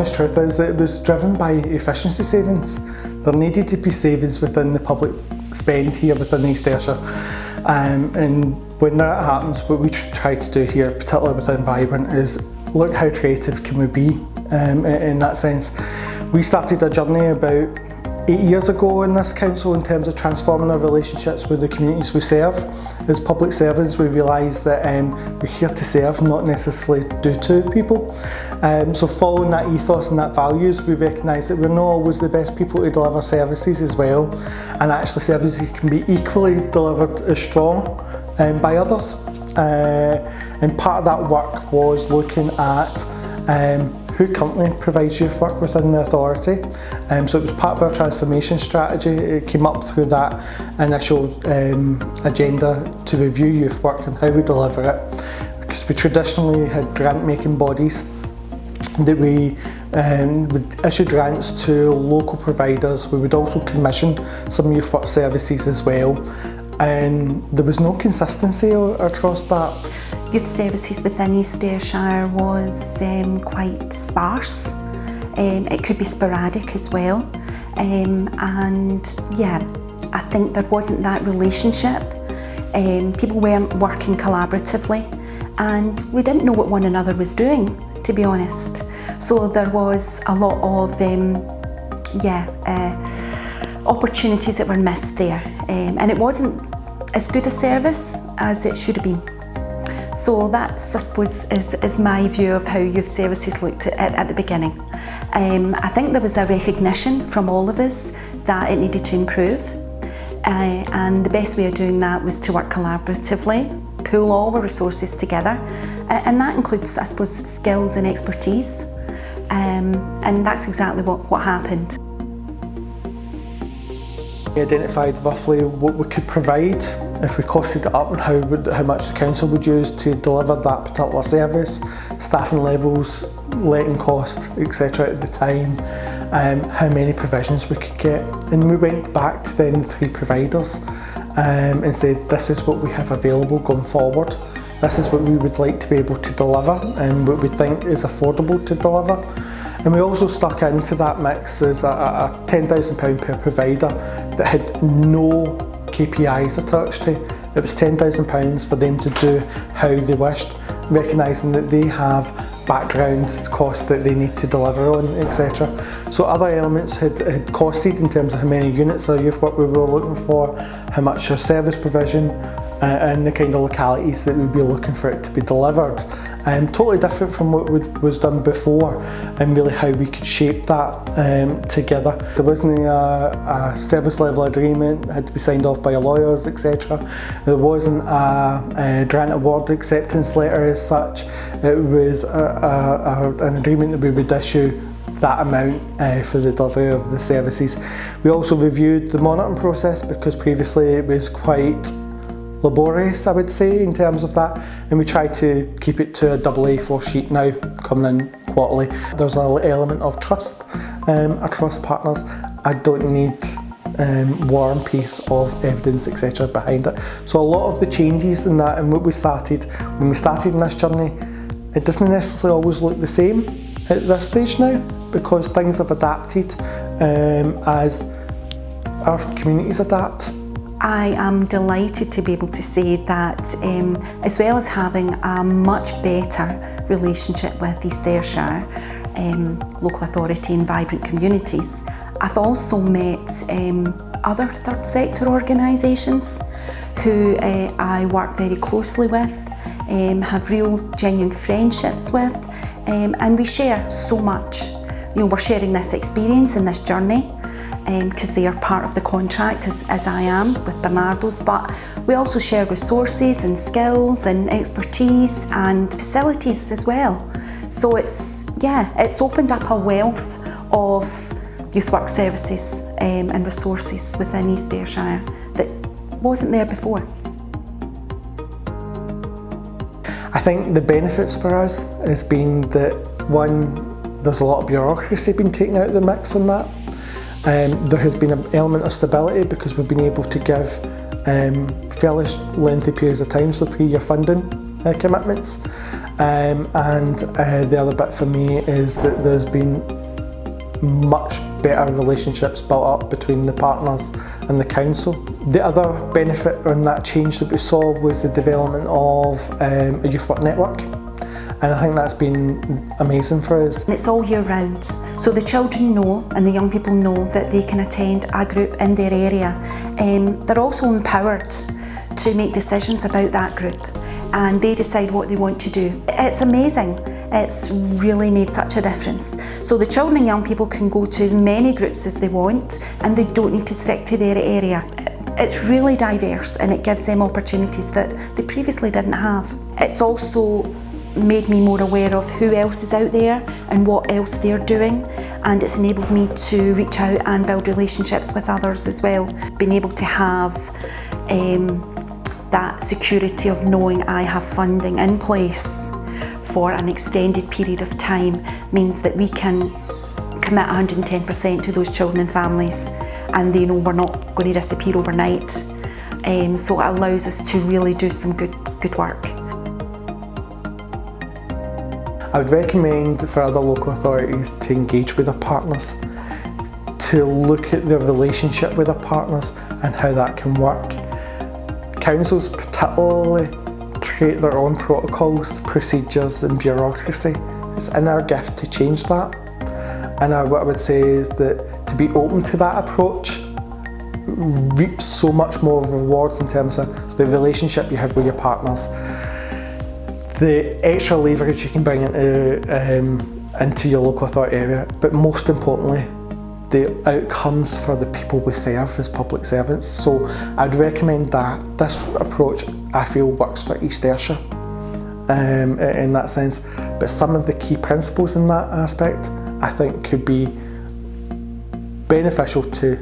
honest truth is that it was driven by efficiency savings. There needed to be savings within the public spend here within East Ayrshire. And when that happens, what we try to do here, particularly within Vibrant, is look how creative can we be in that sense. We started a journey about 8 years ago in this council in terms of transforming our relationships with the communities we serve. As public servants, we realise that we're here to serve, not necessarily do to people. So following that ethos and that values, we recognise that we're not always the best people to deliver services as well, and actually services can be equally delivered as strong by others. And part of that work was looking at who currently provides youth work within the authority. So it was part of our transformation strategy. It came up through that initial agenda to review youth work and how we deliver it. Because we traditionally had grant-making bodies that we would issue grants to local providers. We would also commission some youth work services as well. And there was no consistency across that. Youth services within East Ayrshire was quite sparse. It could be sporadic as well. And yeah, I think there wasn't that relationship. People weren't working collaboratively, and we didn't know what one another was doing, to be honest. So there was a lot of opportunities that were missed there, and it wasn't as good a service as it should have been. So that's, I suppose, is my view of how youth services looked at the beginning. I think there was a recognition from all of us that it needed to improve, and the best way of doing that was to work collaboratively, pool all our resources together, and that includes, I suppose, skills and expertise, and that's exactly what happened. We identified roughly what we could provide if we costed it up, and how much the council would use to deliver that particular service, staffing levels, letting cost, etc. at the time, how many provisions we could get. And we went back to then the 3 providers and said, this is what we have available going forward. This is what we would like to be able to deliver and what we think is affordable to deliver. And we also stuck into that mix as a £10,000 per provider that had no KPIs attached to. It was £10,000 for them to do how they wished, recognising that they have background costs that they need to deliver on, etc. So other elements had costed in terms of how many units of youth work we were looking for, how much our service provision, and the kind of localities that we'd be looking for it to be delivered. Totally different from what was done before, and really how we could shape that together. There wasn't a service level agreement, it had to be signed off by lawyers, etc. There wasn't a grant award acceptance letter as such. It was an agreement that we would issue that amount for the delivery of the services. We also reviewed the monitoring process, because previously it was quite laborious, I would say, in terms of that, and we try to keep it to a AA4 sheet now, coming in quarterly. There's an element of trust across partners. I don't need war and peace of evidence, etc. behind it. So a lot of the changes in that, and what we started when we started in this journey, it doesn't necessarily always look the same at this stage now, because things have adapted as our communities adapt. I am delighted to be able to say that as well as having a much better relationship with East Ayrshire local authority and Vibrant communities, I've also met other third sector organisations who I work very closely with, have real genuine friendships with, and we share so much. You know, we're sharing this experience and this journey, because they are part of the contract as I am with Barnardo's, but we also share resources and skills and expertise and facilities as well. So it's opened up a wealth of youth work services and resources within East Ayrshire that wasn't there before. I think the benefits for us has been that, one, there's a lot of bureaucracy being taken out of the mix on that. There has been an element of stability, because we've been able to give fairly lengthy periods of time, so 3-year funding commitments. And the other bit for me is that there's been much better relationships built up between the partners and the council. The other benefit on that change that we saw was the development of a youth work network, and I think that's been amazing for us. It's all year round, so the children know and the young people know that they can attend a group in their area. They're also empowered to make decisions about that group, and they decide what they want to do. It's amazing. It's really made such a difference. So the children and young people can go to as many groups as they want, and they don't need to stick to their area. It's really diverse, and it gives them opportunities that they previously didn't have. It's also made me more aware of who else is out there and what else they're doing, and it's enabled me to reach out and build relationships with others as well. Being able to have that security of knowing I have funding in place for an extended period of time means that we can commit 110% to those children and families, and they know we're not going to disappear overnight. So it allows us to really do some good work. I would recommend for other local authorities to engage with their partners, to look at their relationship with their partners and how that can work. Councils particularly create their own protocols, procedures and bureaucracy. It's in our gift to change that. And what I would say is that to be open to that approach reaps so much more rewards in terms of the relationship you have with your partners, the extra leverage you can bring into your local authority area, but most importantly, the outcomes for the people we serve as public servants. So I'd recommend that. This approach I feel works for East Ayrshire in that sense, but some of the key principles in that aspect I think could be beneficial to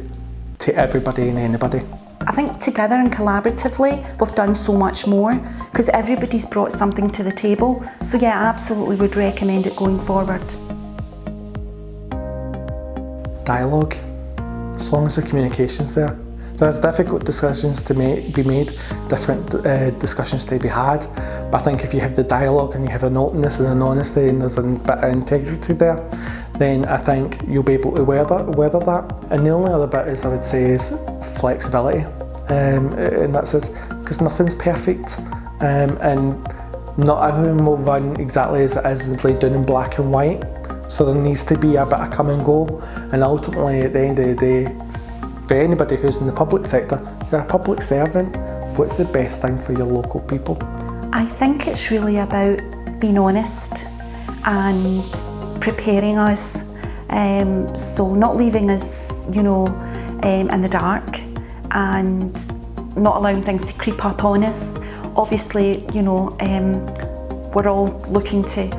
everybody and anybody. I think together and collaboratively we've done so much more because everybody's brought something to the table. So yeah, I absolutely would recommend it going forward. Dialogue, as long as the communication's there. There's difficult discussions to be made, different discussions to be had, but I think if you have the dialogue and you have an openness and an honesty and there's a bit of integrity there, then I think you'll be able to weather that. And the only other bit is, I would say, is flexibility, and that's it, because nothing's perfect, and not everything will run exactly as it is laid down in black and white. So there needs to be a bit of come and go, and ultimately at the end of the day, for anybody who's in the public sector, you're a public servant. What's the best thing for your local people? I think it's really about being honest and preparing us, so not leaving us, in the dark, and not allowing things to creep up on us. Obviously, we're all looking to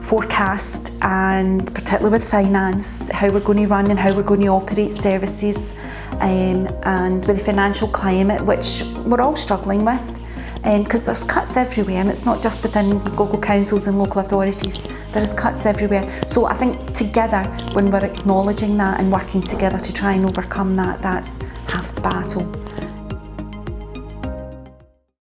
forecast, and particularly with finance, how we're going to run and how we're going to operate services, and with the financial climate, which we're all struggling with, because there's cuts everywhere, and it's not just within local councils and local authorities, there is cuts everywhere. So I think together, when we're acknowledging that and working together to try and overcome that, that's half the battle.